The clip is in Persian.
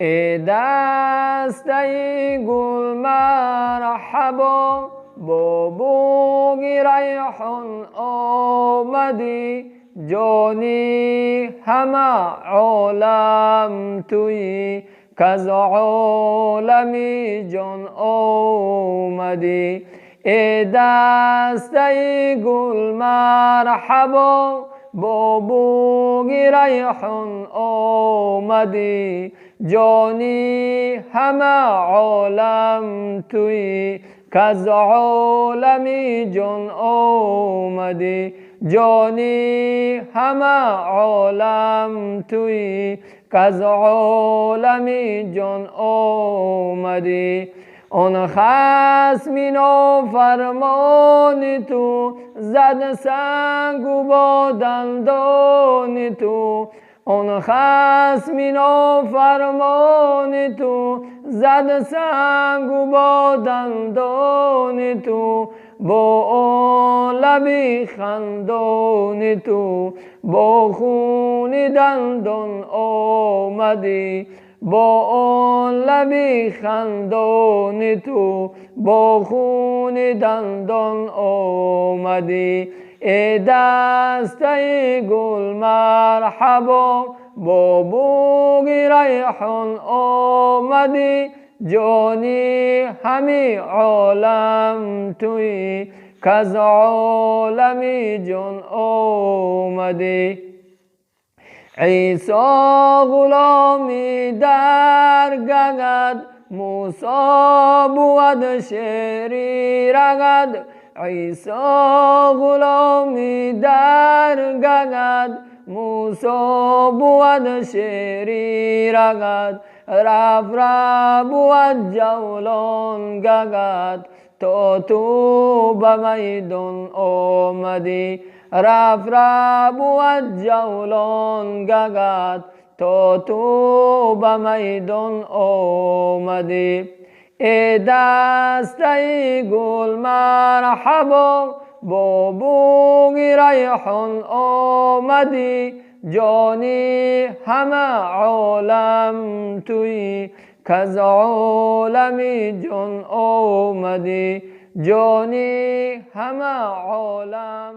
ای دسته گل مرحبا، با بوی ریحان آمدی. جانی همه عالم تویی، کز عالمی جان آمدی. ای دسته گل مرحبا، با بوی ریحان آمدی. جانی همه عالم تویی، کز عالمی جان آمدی. جانی همه عالم تویی، کز عالمی جان آمدی. آن خصم نافرمان تو، زد سنگ و با دندان تو. آن خصم نافرمان تو، زد سنگ و با دندان تو. با آن لب خندان تو، با خون دندان آمدی. با آن لب خندان تو، با خون دندان آمدی. ای دسته گل مرحبا، با بوی ریحان آمدی. جانی همه عالم تویی، کز عالمی جان آمدی. عیسی غلامی در گگد، موسی بود شیری رگد. عیسی غلامی در گگد، موسی بود شیری رگد. رف بود جولان گگد، تا تو به میدان آمدی. رف بود جولان گگد، تا تو به میدان آمدی. ای دسته گل مرحبا، با بوی ریحان آمدی. جانی همه عالم تویی، کز عالمی جان آمدی. جانی همه عالم